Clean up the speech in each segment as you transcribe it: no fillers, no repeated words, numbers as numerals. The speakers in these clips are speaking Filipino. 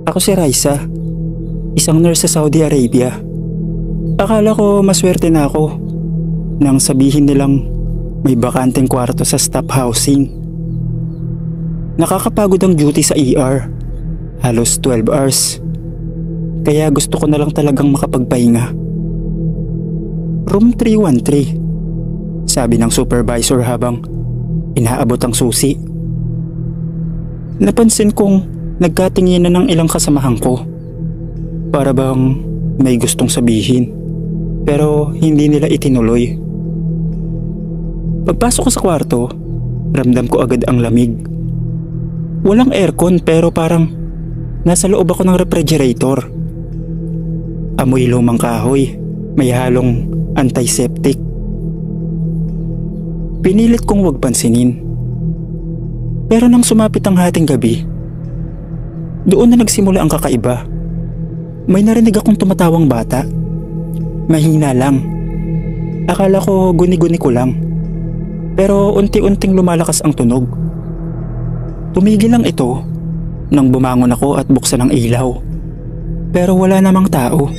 Ako si Raisa, isang nurse sa Saudi Arabia. Akala ko maswerte na ako nang sabihin nilang may bakanteng kwarto sa staff housing. Nakakapagod ang duty sa ER, halos 12 hours. Kaya gusto ko na lang talagang makapagpahinga. Room 313, sabi ng supervisor habang inaabot ang susi. Napansin kong nagkatinginan ng ilang kasamahan ko. Para bang may gustong sabihin, pero hindi nila itinuloy. Pagpasok ko sa kwarto, ramdam ko agad ang lamig. Walang aircon pero parang nasa loob ako ng refrigerator. Amoy lumang kahoy, may halong antiseptic. Pinilit kong huwag pansinin. Pero nang sumapit ang hating gabi, doon na nagsimula ang kakaiba. May narinig akong tumatawang bata. Mahina lang. Akala ko guni-guni ko lang. Pero unti-unting lumalakas ang tunog. Tumigil lang ito nang bumangon ako at buksan ang ilaw. Pero wala namang tao.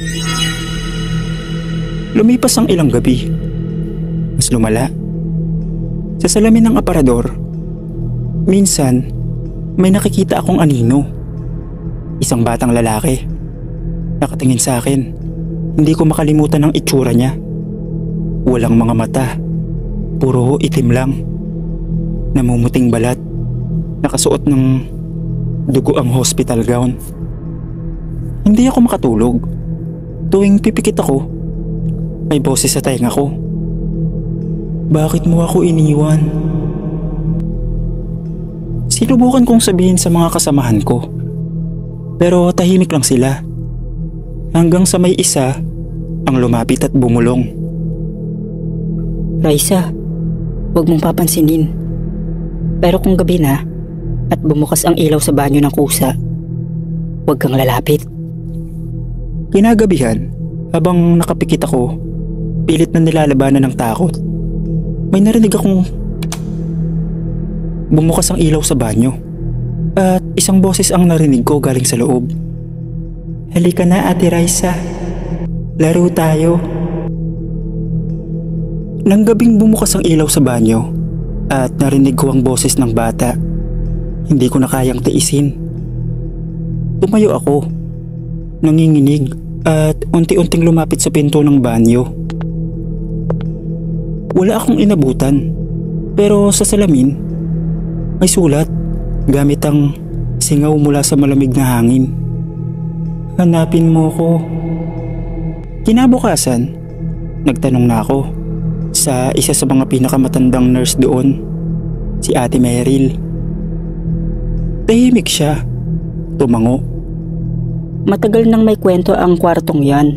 Lumipas ang ilang gabi. Mas lumala. Sa salamin ng aparador, minsan may nakikita akong anino. Isang batang lalaki. Nakatingin sa akin. Hindi ko makalimutan ang itsura niya. Walang mga mata. Puro itim lang. Namumuting balat. Nakasuot ng dugo ang hospital gown. Hindi ako makatulog. Tuwing pipikit ako, may boses sa tainga ko. Bakit mo ako iniwan? Sinubukan kong sabihin sa mga kasamahan ko. Pero tahimik lang sila. Hanggang sa may isa ang lumapit at bumulong. Raisa, huwag mong papansinin. Pero kung gabi na at bumukas ang ilaw sa banyo ng kusa, huwag kang lalapit. Kinagabihan, habang nakapikit ako, pilit na nilalabanan ng takot. May narinig akong bumukas ang ilaw sa banyo. At isang boses ang narinig ko galing sa loob. Halika na, Ate Raisa. Laro tayo. Nang gabing bumukas ang ilaw sa banyo at narinig ko ang boses ng bata, hindi ko na kayang tiisin. Tumayo ako, nanginginig at unti-unting lumapit sa pinto ng banyo. Wala akong inabutan, pero sa salamin may sulat gamit ang singaw mula sa malamig na hangin. Hanapin mo ko. Kinabukasan, nagtanong na ako sa isa sa mga pinakamatandang nurse doon, si Ate Meryl. Tahimik siya, tumango. Matagal nang may kwento ang kwartong yan.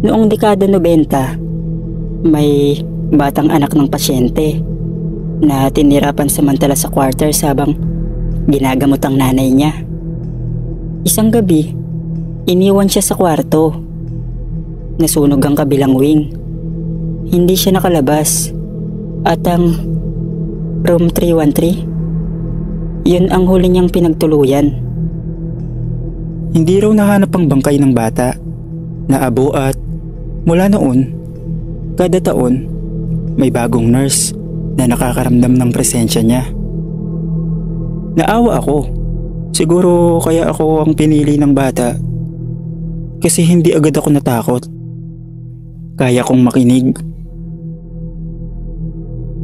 Noong dekada 90, may batang anak ng pasyente na tinirapan samantala sa quarters habang ginagamot ang nanay niya. Isang gabi, iniwan siya sa kwarto. Nasunog ang kabilang wing. Hindi siya nakalabas. At ang room 313, yun ang huli niyang pinagtuluyan. Hindi raw nahanap ang bangkay ng bata. Naabo at mula noon, kada taon, may bagong nurse na nakakaramdam ng presensya niya. Naawa ako. Siguro kaya ako ang pinili ng bata kasi hindi agad ako natakot. Kaya kong makinig.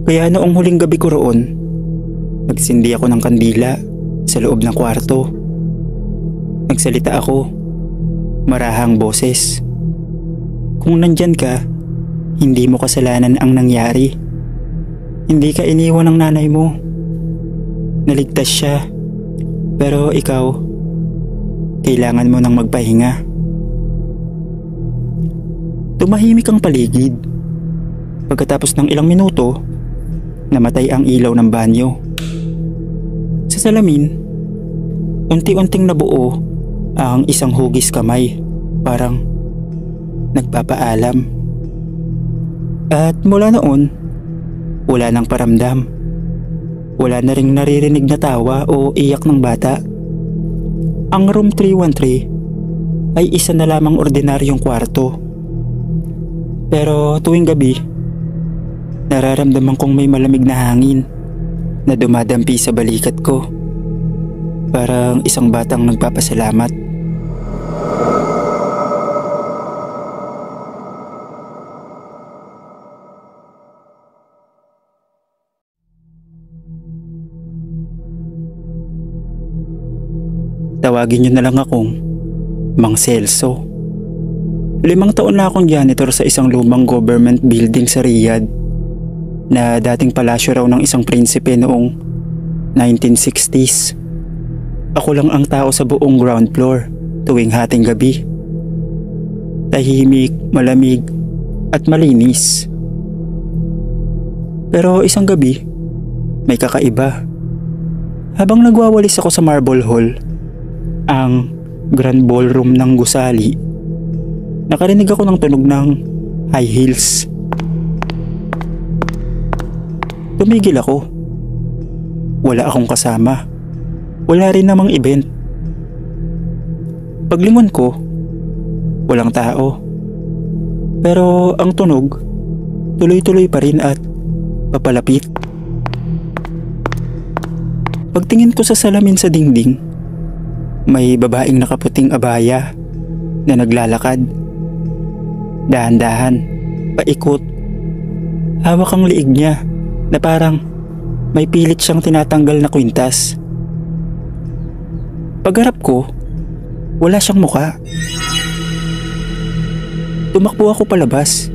Kaya noong huling gabi ko roon, nagsindi ako ng kandila sa loob ng kwarto. Nagsalita ako, marahang boses. Kung nandyan ka, hindi mo kasalanan ang nangyari. Hindi ka iniwan ng nanay mo. Naligtas siya. Pero ikaw, kailangan mo nang magpahinga. Tumahimik ang paligid. Pagkatapos ng ilang minuto, namatay ang ilaw ng banyo. Sa salamin, unti-unting nabuo ang isang hugis kamay, parang nagpapaalam. At mula noon, wala nang paramdam. Wala na ring naririnig na tawa o iyak ng bata. Ang room 313 ay isa na lamang ordinaryong kwarto. Pero tuwing gabi, nararamdaman kong may malamig na hangin na dumadampi sa balikat ko. Parang isang batang nagpapasalamat. Tawagin niyo na lang akong Mang Celso. 5 taon na akong janitor sa isang lumang government building sa Riyadh na dating palasyo raw ng isang prinsipe noong 1960s. Ako lang ang tao sa buong ground floor tuwing hating gabi. Tahimik, malamig at malinis. Pero isang gabi, may kakaiba. Habang nagwawalis ako sa Marble Hall, ang Grand Ballroom ng gusali, nakarinig ako ng tunog ng high heels. Tumigil ako. Wala akong kasama. Wala rin namang event. Paglingon ko, walang tao. Pero ang tunog, tuloy-tuloy pa rin at papalapit. Pagtingin ko sa salamin sa dingding, may babaeng nakaputing abaya na naglalakad. Dahan-dahan, paikot. Hawak ang liig niya na parang may pilit siyang tinatanggal na kwintas. Pagharap ko, wala siyang muka. Tumakbo ako palabas.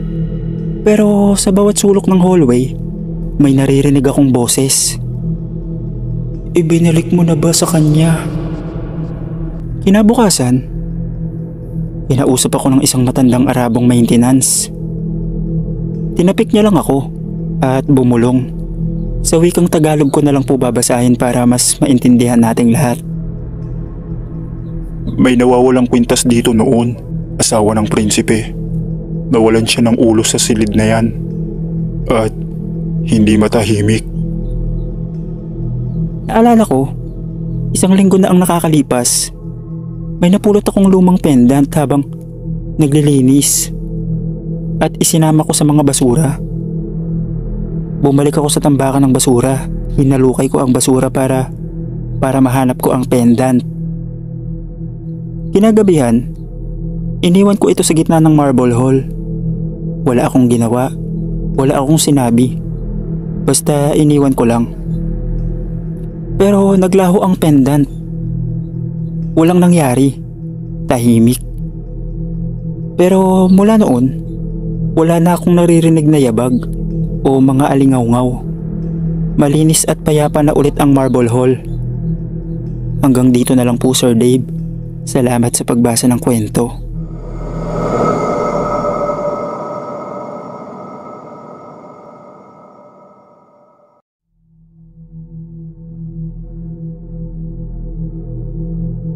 Pero sa bawat sulok ng hallway, may naririnig akong boses. Ibinalik mo na ba sa kanya? Kinabukasan, kinausap ako ng isang matandang Arabong maintenance. Tinapik niya lang ako at bumulong. Sa wikang Tagalog ko na lang po babasahin para mas maintindihan nating lahat. May nawawalang kwintas dito noon, asawa ng prinsipe. Nawalan siya ng ulo sa silid na yan. At hindi matahimik. Naalala ko, isang linggo na ang nakakalipas. May napulot akong lumang pendant habang naglilinis at isinama ko sa mga basura. Bumalik ako sa tambakan ng basura. Hinalukay ko ang basura para mahanap ko ang pendant. Kinagabihan, iniwan ko ito sa gitna ng Marble Hall. Wala akong ginawa, wala akong sinabi. Basta iniwan ko lang. Pero naglaho ang pendant. Walang nangyari. Tahimik. Pero mula noon, wala na akong naririnig na yabag o mga alingaw-ngaw. Malinis at payapa na ulit ang Marble Hall. Hanggang dito na lang po, Sir Dave. Salamat sa pagbasa ng kwento.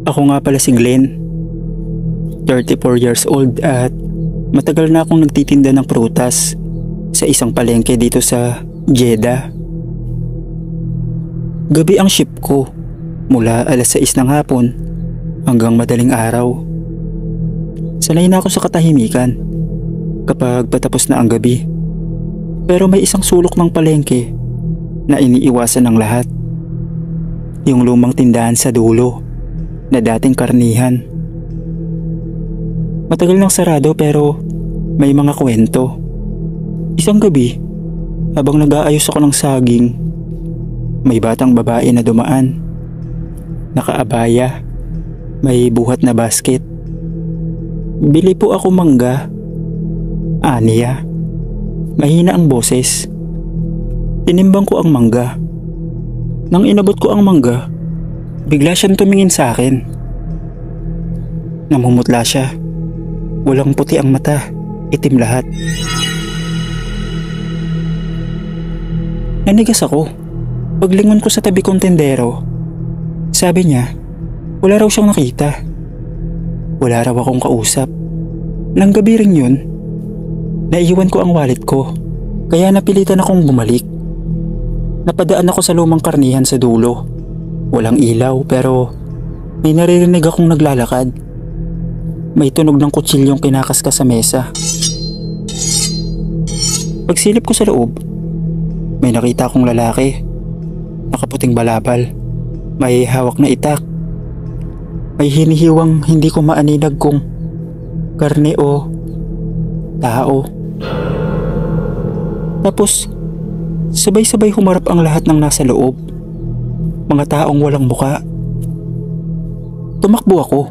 Ako nga pala si Glenn, 34 years old at matagal na akong nagtitinda ng prutas sa isang palengke dito sa Jeddah. Gabi ang shift ko mula alas 6 ng hapon hanggang madaling araw. Sanay na ako sa katahimikan kapag patapos na ang gabi. Pero may isang sulok ng palengke na iniiwasan ng lahat. Yung lumang tindahan sa dulo na dating karnihan. Matagal nang sarado pero may mga kwento. Isang gabi, habang nag-aayos ako ng saging, may batang babae na dumaan. Nakaabaya, may buhat na basket. Bili po ako mangga. Aniya. Mahina ang boses. Tinimbang ko ang mangga. Nang inabot ko ang mangga, bigla siyang tumingin sa akin. Namumutla siya. Walang puti ang mata, itim lahat. Nanigas ako. Paglingon ko sa tabi kong tendero, sabi niya, wala raw siyang nakita. Wala raw akong kausap. Nang gabi rin yun, naiwan ko ang wallet ko, kaya napilitan akong bumalik. Napadaan ako sa lumang karnihan sa dulo. Walang ilaw pero May naririnig akong naglalakad. May tunog ng kutsilyong kinakaskas sa mesa. Pagsilip ko sa loob, may nakita akong lalaki. Nakaputing balabal. May hawak na itak. May hinihiwang hindi ko maaninag kung karne o tao. Tapos, sabay-sabay humarap ang lahat ng nasa loob. Mga taong walang muka. Tumakbo ako.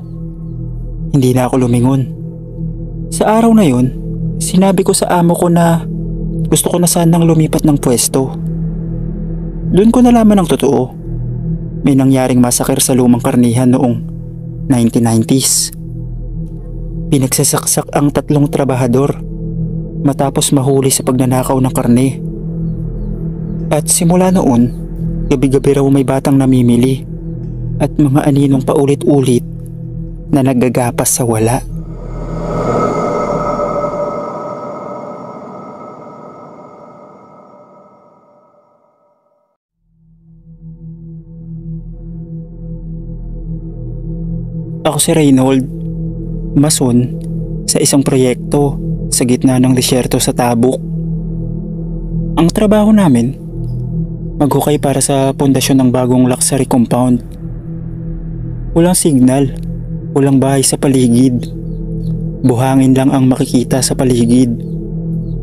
Hindi na ako lumingon. Sa araw na yun, sinabi ko sa amo ko na gusto ko na sanang lumipat ng pwesto. Doon ko nalaman ang totoo. May nangyaring masakir sa lumang karnihan noong 1990s. Pinagsasaksak ang 3 trabahador matapos mahuli sa pagnanakaw ng karne. At simula noon, gabi-gabi raw may batang namimili at mga aninong paulit-ulit na naggagapas sa wala. Ako si Reynold, mason sa isang proyekto sa gitna ng disyerto sa Tabuk. Ang trabaho namin, maghukay para sa pundasyon ng bagong luxury compound. Walang signal, walang bahay sa paligid. Buhangin lang ang makikita sa paligid.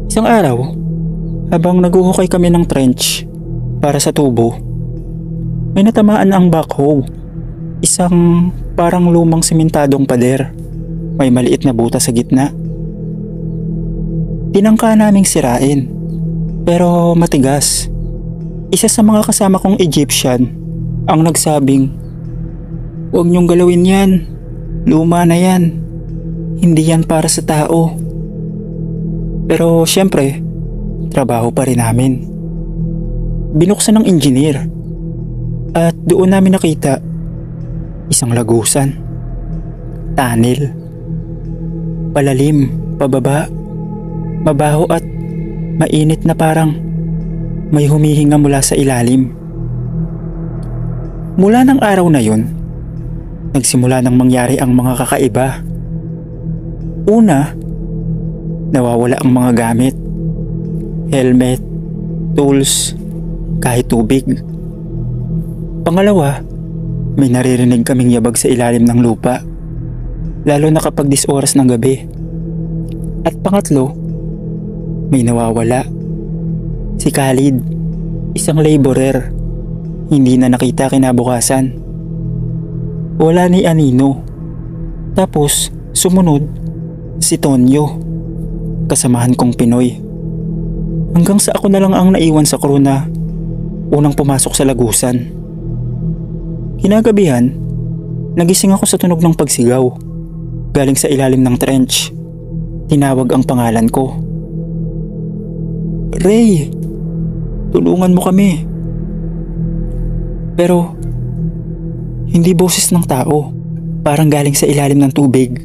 Isang araw, habang naghuhukay kami ng trench para sa tubo, may natamaan ang backhoe. Isang parang lumang simentadong pader. May maliit na butas sa gitna. Tinangka naming sirain, pero matigas. Isa sa mga kasama kong Egyptian ang nagsabing, "Huwag niyong galawin yan. Luma na yan. Hindi yan para sa tao." Pero syempre, trabaho pa rin namin. Binuksan ng engineer at doon namin nakita isang lagusan. Tunnel. Palalim, pababa. Mabaho at mainit na parang may humihinga mula sa ilalim. Mula ng araw na yun, nagsimula nang mangyari ang mga kakaiba. Una, nawawala ang mga gamit. Helmet, tools, kahit tubig. Pangalawa, may naririnig kaming yabag sa ilalim ng lupa, lalo na kapag 10 oras ng gabi. At pangatlo, may nawawala. Si Khalid, isang laborer, hindi na nakita kinabukasan. Wala ni Anino. Tapos sumunod si Tonyo, kasamahan kong Pinoy. Hanggang sa ako na lang ang naiwan sa crew na unang pumasok sa lagusan. Kinagabihan, nagising ako sa tunog ng pagsigaw. Galing sa ilalim ng trench. Tinawag ang pangalan ko. "Ray, tulungan mo kami." Pero hindi boses ng tao. Parang galing sa ilalim ng tubig.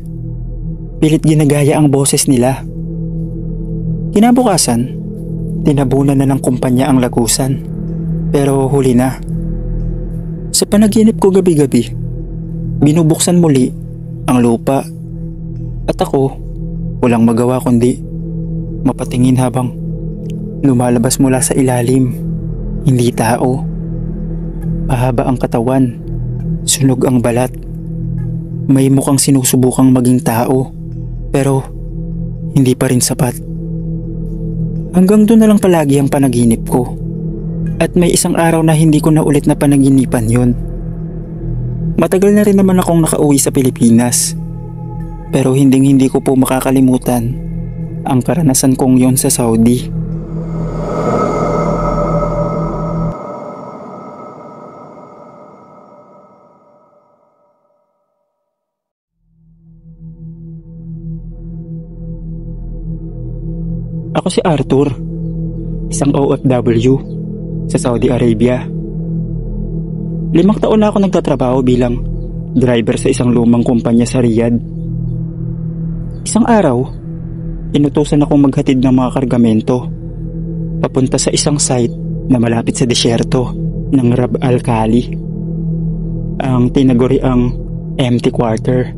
Pilit ginagaya ang boses nila. Kinabukasan, tinabunan na ng kumpanya ang lagusan. Pero huli na. Sa panaginip ko gabi-gabi, binubuksan muli ang lupa. At ako, walang magawa kundi mapatingin habang lumalabas mula sa ilalim. Hindi tao. Pahaba ang katawan. Sunog ang balat. May mukhang sinusubukang maging tao. Pero hindi pa rin sapat. Hanggang doon na lang palagi ang panaginip ko. At may isang araw na hindi ko na ulit na panaginipan yun. Matagal na rin naman akong nakauwi sa Pilipinas. Pero hindi ko po makakalimutan ang karanasan kong yon sa Saudi. Ako si Arthur, isang OFW sa Saudi Arabia. 5 taon na ako nagtatrabaho bilang driver sa isang lumang kumpanya sa Riyadh. Isang araw, inutusan akong maghatid ng mga kargamento papunta sa isang site na malapit sa disyerto ng Rab Al Khali. Ang tinaguri ang empty quarter.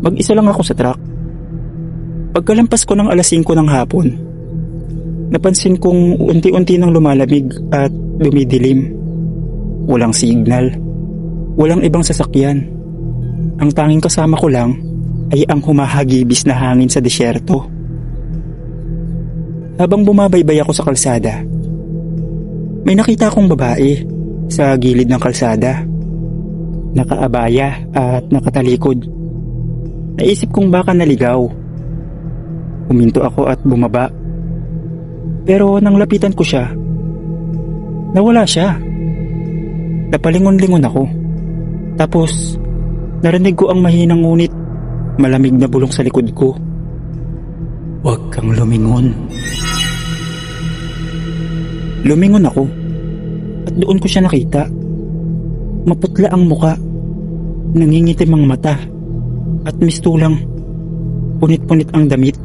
Mag-isa lang ako sa truck. Pagkalampas ko ng 5:00 ng hapon, napansin kong unti-unti nang lumalamig at dumidilim. Walang signal, walang ibang sasakyan. Ang tanging kasama ko lang ay ang humahagibis na hangin sa disyerto. Habang bumabaybay ako sa kalsada, may nakita akong babae sa gilid ng kalsada. Nakaabaya at nakatalikod. Naisip kong baka naligaw. Huminto ako at bumaba. Pero nang lapitan ko siya, nawala siya. Napalingon-lingon ako. Tapos, narinig ko ang mahinang ngunit malamig na bulong sa likod ko. Huwag kang lumingon. Lumingon ako at doon ko siya nakita. Maputla ang muka, nangingitim ang mata, at mistulang punit-punit ang damit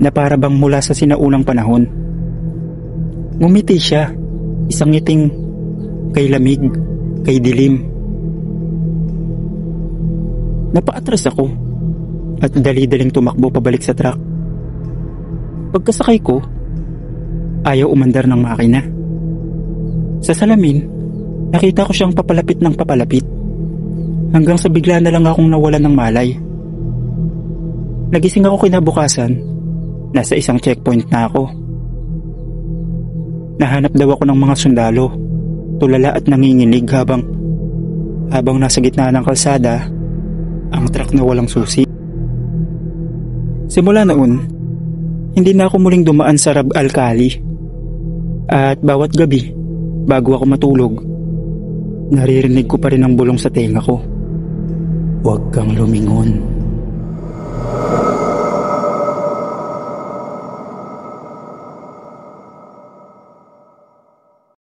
na para bang mula sa sinaunang panahon. Ngumiti siya, isang ngiting kay lamig, kay dilim. Napaatras ako at dali-daling tumakbo pabalik sa truck. Pagkasakay ko, ayaw umandar ng makina. Sa salamin, nakita ko siyang papalapit ng papalapit hanggang sa bigla na lang akong nawalan ng malay. Nagising ako kinabukasan, nasa isang checkpoint na ako. Nahanap daw ako ng mga sundalo, tulala at nanginginig habang nasa gitna ng kalsada ang truck na walang susi. Simula noon, hindi na ako muling dumaan sa Rab Alkali. At bawat gabi, bago ako matulog, naririnig ko pa rin ang bulong sa tenga ko. Huwag kang lumingon.